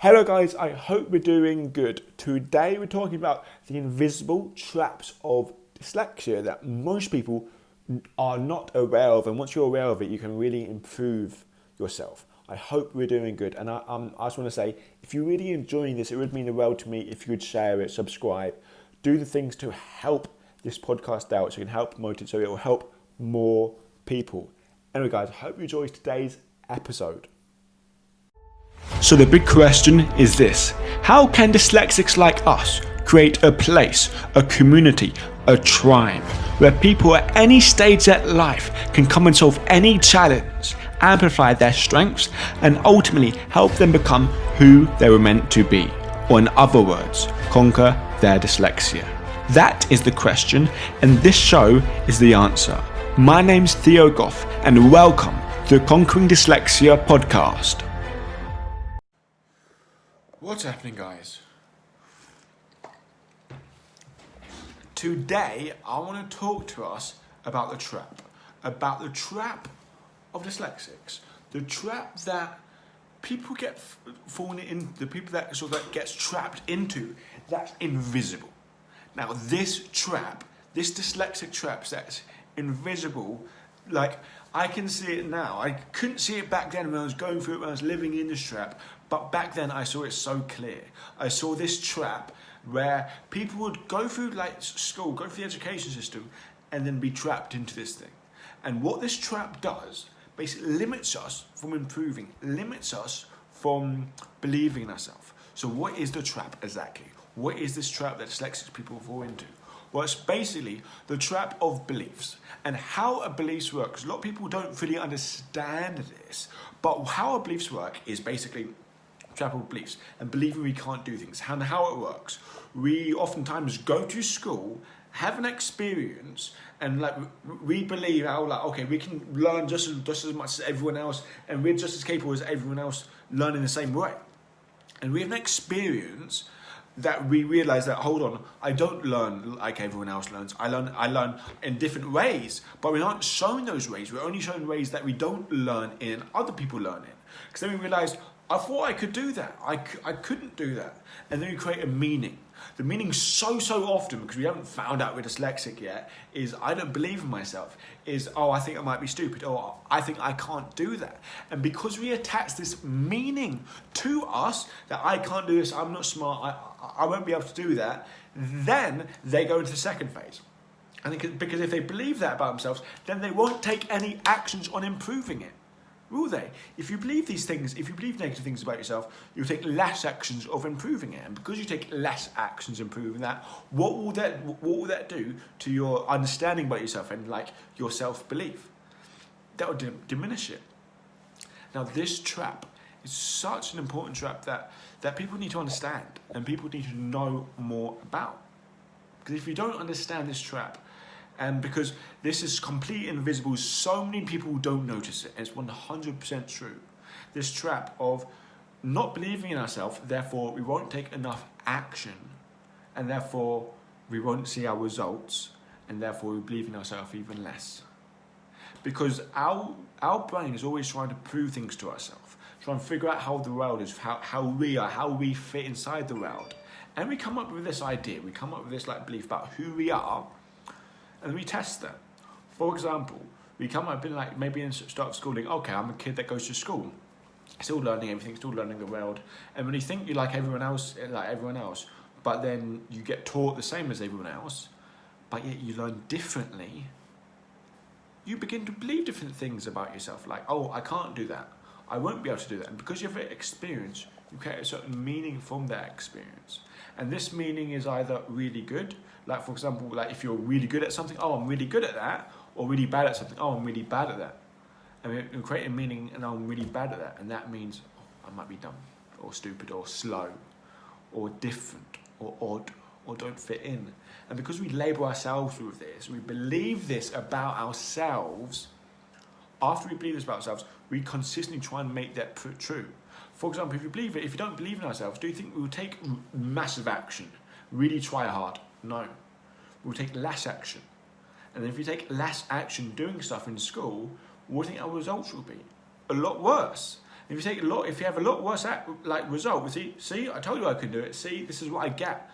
Hello guys, I hope we're doing good. Today we're talking about the invisible traps of dyslexia that most people are not aware of, and once you're aware of it, you can really improve yourself. I hope we're doing good, and I just want to say, if you're really enjoying this, it would mean the world to me if you would share it, subscribe, do the things to help this podcast out so you can help promote it, so it will help more people. Anyway guys, I hope you enjoyed today's episode. So the big question is this: how can dyslexics like us create a place, a community, a tribe where people at any stage of life can come and solve any challenge, amplify their strengths, and ultimately help them become who they were meant to be, or in other words, conquer their dyslexia? That is the question, and this show is the answer. My name's Theo Goff, and welcome to the Conquering Dyslexia podcast. What's happening, guys? Today, I want to talk to us about the trap of dyslexics, the trap that people get fallen in, the people that sort of gets trapped into, that's invisible. Now, this dyslexic trap that's invisible, like, I can see it now. I couldn't see it back then when I was going through it, when I was living in this trap. But back then I saw it so clear. I saw this trap where people would go through like school, go through the education system, and then be trapped into this thing. And what this trap does basically limits us from improving, limits us from believing in ourselves. So what is the trap exactly? What is this trap that dyslexic people fall into? Well, it's basically the trap of beliefs and how our beliefs work. Because a lot of people don't really understand this, but how our beliefs work is basically trap of beliefs and believing we can't do things. And how it works, we oftentimes go to school, have an experience, and like we believe okay, we can learn just as much as everyone else, and we're just as capable as everyone else learning the same way. And we have an experience that we realize that, hold on, I don't learn like everyone else learns. I learn in different ways, but we aren't showing those ways. We're only showing ways that we don't learn in, other people learn in. Because then we realize, I thought I could do that. I couldn't do that. And then we create a meaning. The meaning so often, because we haven't found out we're dyslexic yet, is I don't believe in myself. Is, I think I might be stupid. Or I think I can't do that. And because we attach this meaning to us, that I can't do this, I'm not smart, I won't be able to do that, then they go into the second phase. And because if they believe that about themselves, then they won't take any actions on improving it. Will they? If you believe these things, if you believe negative things about yourself, you'll take less actions of improving it. And because you take less actions improving that, what will that do to your understanding about yourself and like your self-belief? That will diminish it. Now, this trap is such an important trap that people need to understand and people need to know more about. Because if you don't understand this trap, and because this is completely invisible, so many people don't notice it. It's 100% true. This trap of not believing in ourselves, therefore we won't take enough action, and therefore we won't see our results, and therefore we believe in ourselves even less. Because our brain is always trying to prove things to ourselves, trying to figure out how the world is, how we are, how we fit inside the world. And we come up with this idea, we come up with this like belief about who we are, and we test that. For example, we come up in like maybe in start of schooling, okay, I'm a kid that goes to school, still learning everything, still learning the world. And when you think you're like everyone else, but then you get taught the same as everyone else, but yet you learn differently, you begin to believe different things about yourself. Like, I can't do that. I won't be able to do that. And because you have experience, you create a certain meaning from that experience. And this meaning is either really good, like for example, like if you're really good at something, I'm really good at that, or really bad at something, I'm really bad at that. And we create a meaning, and I'm really bad at that, and that means I might be dumb, or stupid, or slow, or different, or odd, or don't fit in. And because we label ourselves with this, we believe this about ourselves. After we believe this about ourselves, we consistently try and make that true. For example, if you don't believe in ourselves, do you think we will take massive action, really try hard? No. We'll take less action. And if you take less action doing stuff in school, what do you think our results will be? A lot worse. If you have a lot worse result, see, I told you I could do it. See, this is what I get.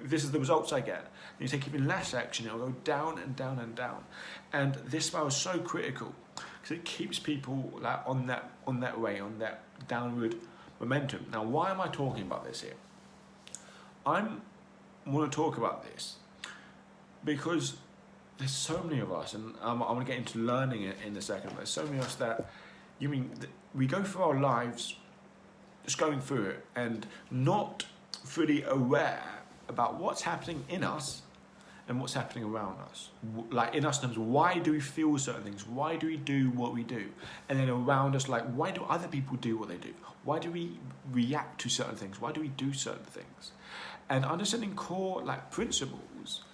This is the results I get. And you take even less action, it'll go down and down and down. And this spiral is so critical because it keeps people on that way, on that downward momentum. Now, why am I talking about this here? I want to talk about this because there's so many of us, and I want to get into learning it in a second, but there's so many of us that we go through our lives just going through it and not fully aware about what's happening in us and what's happening around us. Like in us terms, why do we feel certain things? Why do we do what we do? And then around us, like, why do other people do what they do? Why do we react to certain things? Why do we do certain things? And understanding core principles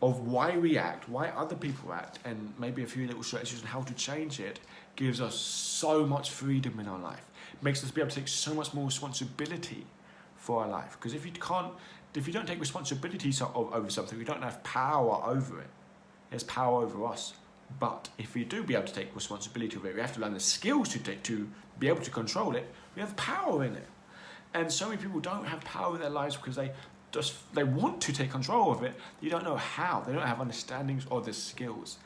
of why we act, why other people act, and maybe a few little strategies on how to change it, gives us so much freedom in our life. It makes us be able to take so much more responsibility for our life. Because if you don't take responsibility over something, we don't have power over it. There's power over us. But if we do be able to take responsibility over it, we have to learn the skills to be able to control it. We have power in it. And so many people don't have power in their lives because they want to take control of it. You don't know how. They don't have understandings or the skills.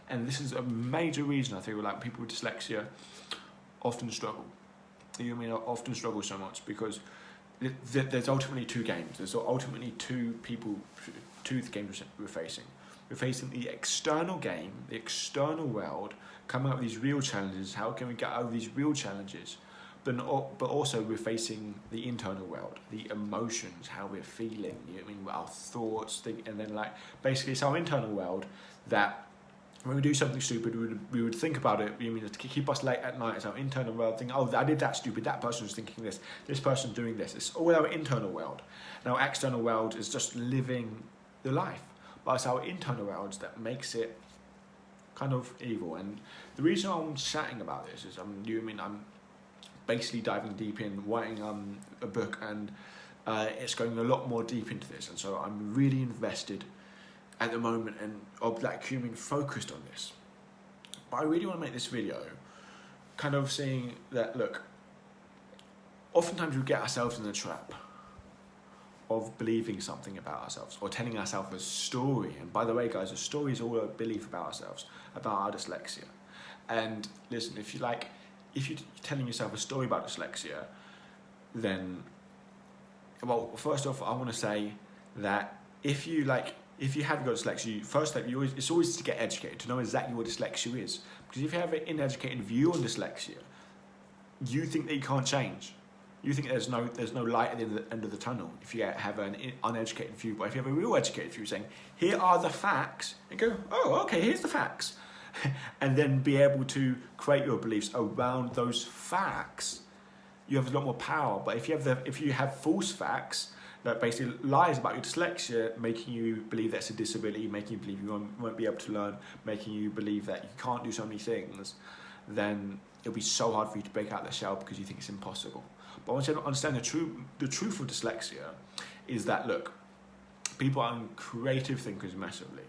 And this is a major reason I think people with dyslexia often struggle. Often struggle so much because there's ultimately two games. There's ultimately two games we're facing. We're facing the external game, the external world, coming up with these real challenges. How can we get over these real challenges? But also we're facing the internal world, the emotions, how we're feeling, our thoughts, and then basically it's our internal world that when we do something stupid, we would think about it. To keep us late at night, it's our internal world thinking, oh, I did that stupid, that person was thinking this person's doing this. It's all our internal world. And our external world is just living the life. But it's our internal world that makes it kind of evil. And the reason I'm chatting about this is I'm basically diving deep in, writing a book, and it's going a lot more deep into this. And so I'm really invested at the moment and focused on this. But I really want to make this video kind of saying that, look, oftentimes we get ourselves in the trap of believing something about ourselves or telling ourselves a story. And by the way, guys, a story is all a belief about ourselves, about our dyslexia. And listen, if you're telling yourself a story about dyslexia, then, well, first off, I want to say that if you have got dyslexia, first step, it's always to get educated, to know exactly what dyslexia is. Because if you have an uneducated view on dyslexia, you think that you can't change. You think there's no light at the end of the tunnel if you have an uneducated view. But if you have a real educated view saying, here are the facts, and go, oh, okay, here's the facts. And then be able to create your beliefs around those facts, you have a lot more power. But if you have false facts, that basically lies about your dyslexia, making you believe that's a disability, making you believe you won't be able to learn, making you believe that you can't do so many things, then it'll be so hard for you to break out the shell because you think it's impossible. But once you understand the truth of dyslexia is that, look, people are creative thinkers massively,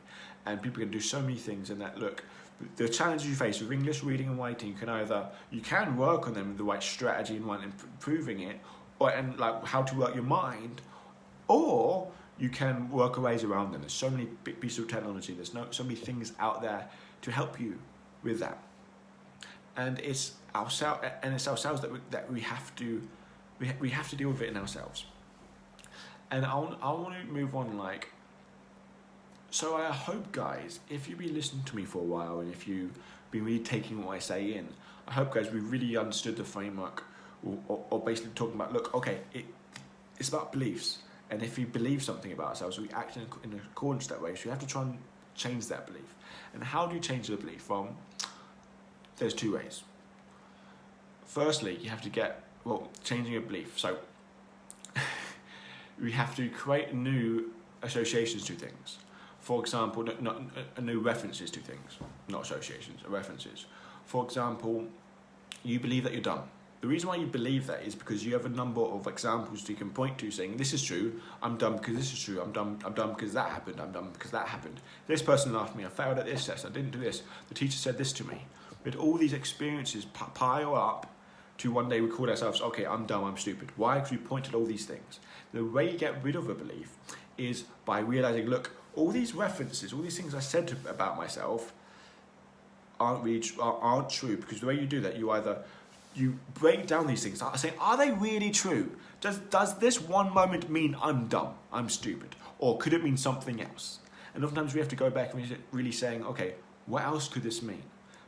and people can do so many things, and that, look, the challenges you face with English, reading and writing, you can work on them with the right strategy and improving it, and how to work your mind, or you can work ways around them. There's so many big pieces of technology. There's so many things out there to help you with that. And it's ourselves that we have to deal with it in ourselves. And I want to move on. So I hope, guys, if you've been listening to me for a while and if you've been really taking what I say in, I hope, guys, we really understood the framework, or basically talking about, look, okay, it's about beliefs. And if we believe something about ourselves, we act in accordance to that way. So you have to try and change that belief. And how do you change the belief? There's two ways. Firstly, you have to changing a belief. So we have to create new associations to things. For example, not new references to things, not associations, references. For example, you believe that you're dumb. The reason why you believe that is because you have a number of examples you can point to saying, this is true, I'm dumb because this is true, I'm dumb because that happened, I'm dumb because that happened. This person laughed at me, I failed at this test, I didn't do this, the teacher said this to me. But all these experiences pile up to one day record ourselves, okay, I'm dumb, I'm stupid. Why? Because we pointed all these things. The way you get rid of a belief is by realizing, look, all these references, all these things I said about myself aren't true, because the way you do that, you break down these things. I say, are they really true? Does this one moment mean I'm dumb, I'm stupid? Or could it mean something else? And oftentimes we have to go back and really saying, okay, what else could this mean?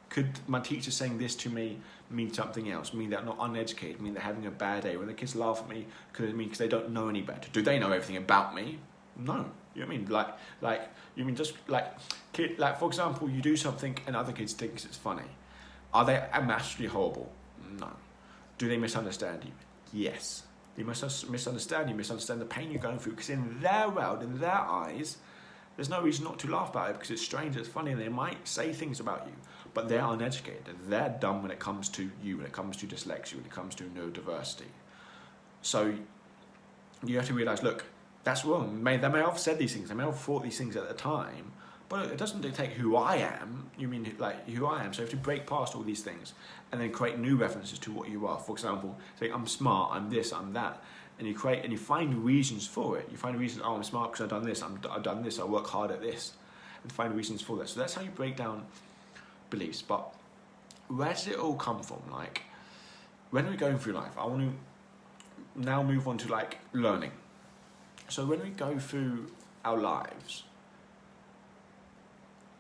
Could my teacher saying this to me mean something else? Mean they're not uneducated? Mean they're having a bad day? When the kids laugh at me, could it mean because they don't know any better? Do they know everything about me? No. You know what I mean? Like you mean just like for example, you do something and other kids think it's funny. Are they massively horrible? No. Do they misunderstand you? Yes. They must misunderstand you, misunderstand the pain you're going through, because in their world, in their eyes, there's no reason not to laugh about it, because it's strange, it's funny, and they might say things about you, but they're uneducated, and they're dumb when it comes to you, when it comes to dyslexia, when it comes to neurodiversity. So you have to realise, look, that's wrong. They may have said these things, they may have thought these things at the time, but it doesn't dictate who I am. You mean like who I am. So you have to break past all these things and then create new references to what you are. For example, say I'm smart, I'm this, I'm that. And you find reasons for it. You find reasons, oh, I'm smart because I've done this, I've done this, I work hard at this. And find reasons for that. So that's how you break down beliefs. But where does it all come from? Like, when we're going through life, I want to now move on to like learning. So when we go through our lives,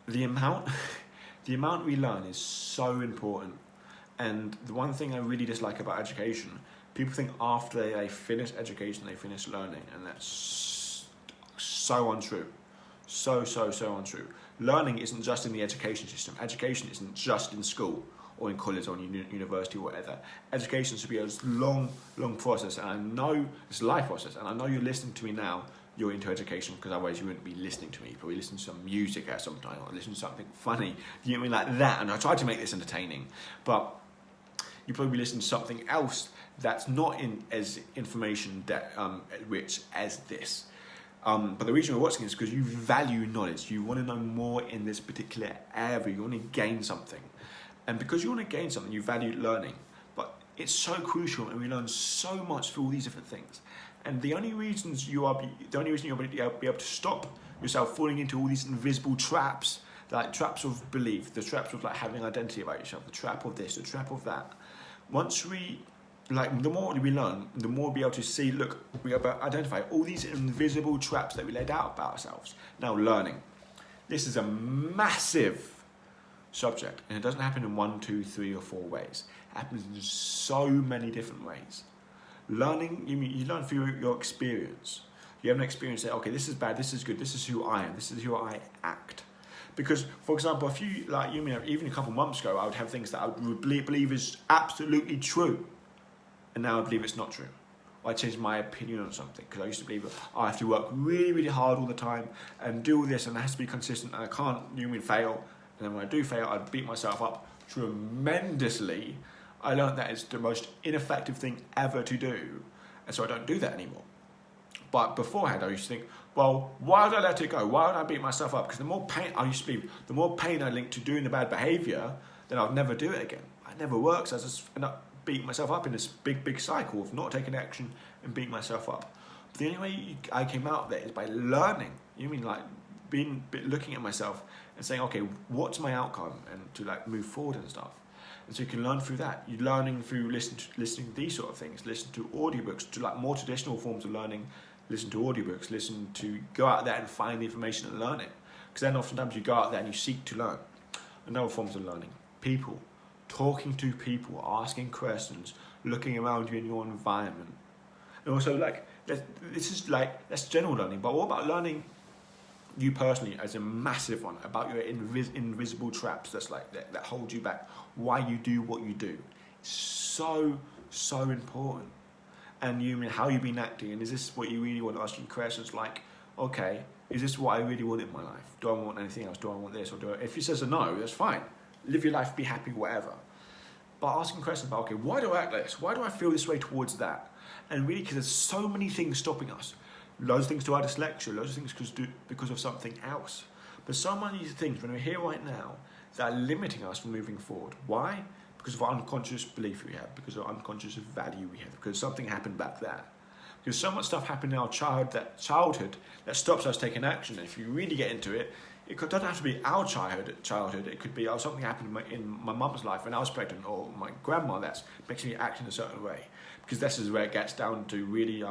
the amount we learn is so important. And the one thing I really dislike about education, people think after they finish education, they finish learning, and that's so untrue. So untrue. Learning isn't just in the education system. Education isn't just in school or in college or in university or whatever. Education should be a long process, and I know it's a life process, and I know you're listening to me now, you're into education, because otherwise you wouldn't be listening to me. You'd probably listen to some music at some time, or listen to something funny, you know what I mean, like that, and I tried to make this entertaining, but you probably listen to something else that's not as information rich as this. But the reason we're watching is because you value knowledge. You want to know more in this particular area. You want to gain something. And because you want to gain something, you value learning. But it's so crucial, and we learn so much through all these different things. And the only reason you'll be able to stop yourself falling into all these invisible traps, like traps of belief, the traps of like having identity about yourself, the trap of this, the trap of that. Once the more we learn, the more we'll be able to see, look, we identify all these invisible traps that we laid out about ourselves. Now, learning. This is a massive subject, and it doesn't happen in 1, 2, 3, or 4 ways. It happens in so many different ways. Learning, you learn through your experience. You have an experience that, okay, this is bad, this is good, this is who I am, this is who I act. Because, for example, even a couple months ago, I would have things that I would believe is absolutely true, and now I believe it's not true. Or I changed my opinion on something, because I used to believe I have to work really hard all the time and do all this, and it has to be consistent, and I can't fail. And then when I do fail, I beat myself up tremendously. I learned that it's the most ineffective thing ever to do, and so I don't do that anymore. But beforehand, I used to think, well, why would I let it go? Why would I beat myself up? Because the more pain I link to doing the bad behaviour, then I'll never do it again. It never works. I just end up beating myself up in this big cycle of not taking action and beating myself up. But the only way I came out of that is by learning. Looking at myself and saying, okay, what's my outcome, and to like move forward and stuff. And so you can learn through that. You're learning through listening to these sort of things, listen to audiobooks, to like more traditional forms of learning, listen to audiobooks, listen to go out there and find the information and learn it. Because then oftentimes you go out there and you seek to learn. Another forms of learning, people, talking to people, asking questions, looking around you in your environment. And also that's general learning, but what about learning you personally as a massive one, about your invisible traps that hold you back, why you do what you do? It's so important. And how you've been acting, and is this what you really want? Asking questions like, okay, is this what I really want in my life? Do I want anything else? Do I want this? If he says a no, that's fine. Live your life, be happy, whatever. But asking questions about, okay, why do I act like this? Why do I feel this way towards that? And really, because there's so many things stopping us. Loads of things to our dyslexia, loads of things because of something else. But so many things, when we're here right now, that are limiting us from moving forward. Why? because of unconscious belief we have, because of unconscious value we have, because something happened back there. Because so much stuff happened in our childhood that stops us taking action. And if you really get into it, doesn't have to be our childhood. It could be something happened in my mum's life when I was pregnant, or my grandma that makes me act in a certain way. Because this is where it gets down to really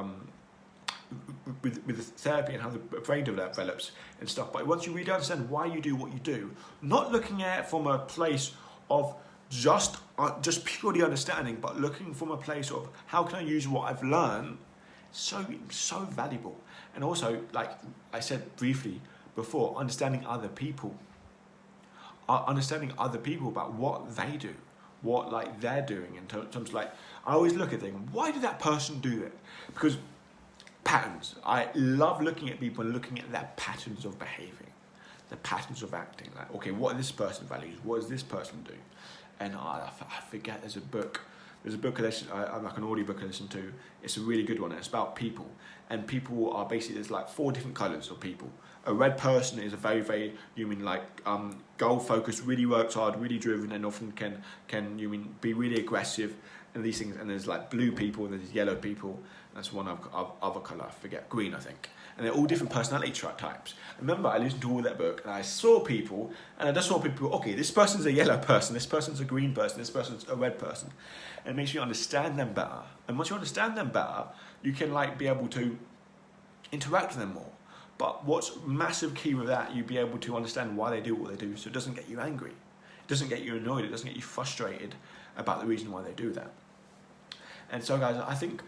with therapy and how the brain develops and stuff. But once you really understand why you do what you do, not looking at it from a place of just purely understanding, but looking from a place of how can I use what I've learned, so valuable. And also, like I said briefly before, understanding other people about what they do, what like they're doing in terms like, I always look at things, why did that person do it? Because patterns, I love looking at people and looking at their patterns of behaving, the patterns of acting. Like, okay, what are this person values? What does this person do? And I forget, there's a book I like an audio book I listen to. It's a really good one. It's about people, and people are basically, there's like 4 different colours of people. A red person is a very, very goal focused, really works hard, really driven, and often can be really aggressive and these things. And there's like blue people, and there's yellow people. That's one other colour, I forget, green I think. And they're all different personality types. Remember, I listened to all that book and I saw people, and I just saw people, okay, this person's a yellow person, this person's a green person, this person's a red person. And it makes you understand them better. And once you understand them better, you can like be able to interact with them more. But what's massive key with that, you'll be able to understand why they do what they do, so it doesn't get you angry. It doesn't get you annoyed, it doesn't get you frustrated about the reason why they do that. And so guys, I think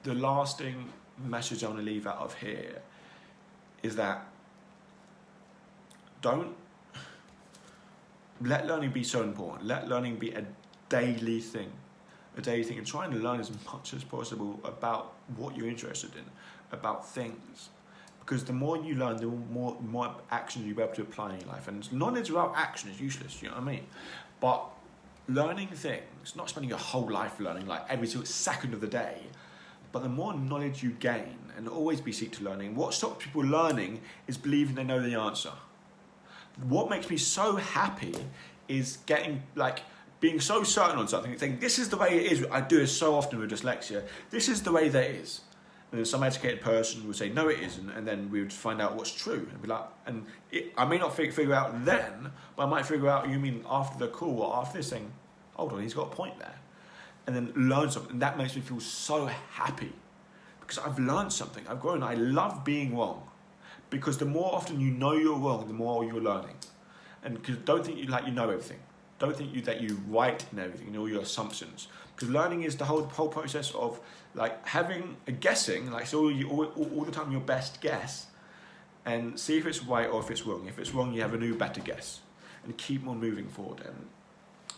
the lasting message I want to leave out of here is that don't let learning be so important. Let learning be a daily thing, and try and learn as much as possible about what you're interested in, about things. Because the more you learn, the more actions you'll be able to apply in your life. And knowledge without action is useless, you know what I mean? But learning things, not spending your whole life learning, like every single second of the day, but the more knowledge you gain, and always be seek to learning. What stops people learning is believing they know the answer. What makes me so happy is being so certain on something, thinking this is the way it is. I do this so often with dyslexia. This is the way that it is. And then some educated person would say, no, it isn't. And then we would find out what's true. And be like, I may not figure out then, but I might figure out, you mean after the call or after this thing, hold on, he's got a point there. And then learn something. And that makes me feel so happy because I've learned something. I've grown. I love being wrong because the more often you know you're wrong, the more you're learning. And because don't think you know everything. Don't think that you right in everything, in all your assumptions. Because learning is the whole process of like having a guessing, like so all the time your best guess, and see if it's right or if it's wrong. If it's wrong, you have a new better guess, and keep on moving forward. And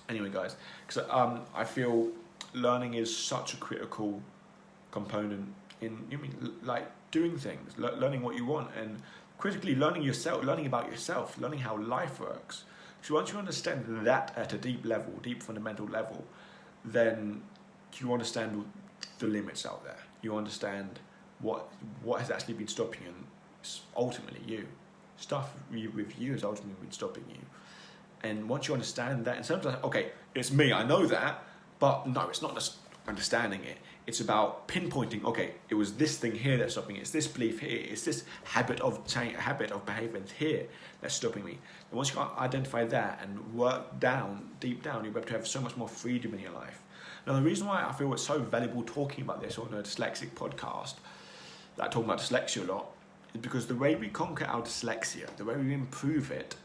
anyway, guys, because I feel learning is such a critical component in doing things, learning what you want, and critically learning yourself, learning about yourself, learning how life works. So once you understand that at a deep level, deep fundamental level, then you understand the limits out there. You understand what has actually been stopping you, and it's ultimately you. Stuff with you has ultimately been stopping you. And once you understand that, and sometimes, okay, it's me, I know that, but no, it's not just understanding it. It's about pinpointing, okay, it was this thing here that's stopping me, it's this belief here, it's this habit of change, habit of behavior here that's stopping me. And once you can identify that and work deep down, you'll be able to have so much more freedom in your life. Now, the reason why I feel it's so valuable talking about this on a dyslexic podcast, that I talk about dyslexia a lot, is because the way we conquer our dyslexia, the way we improve it,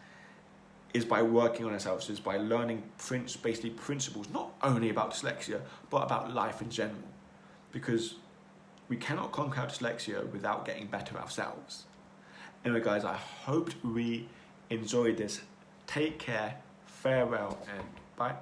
is by working on ourselves, is by learning basically principles, not only about dyslexia, but about life in general. Because we cannot conquer our dyslexia without getting better ourselves. Anyway, guys, I hope we enjoyed this. Take care, farewell, and bye.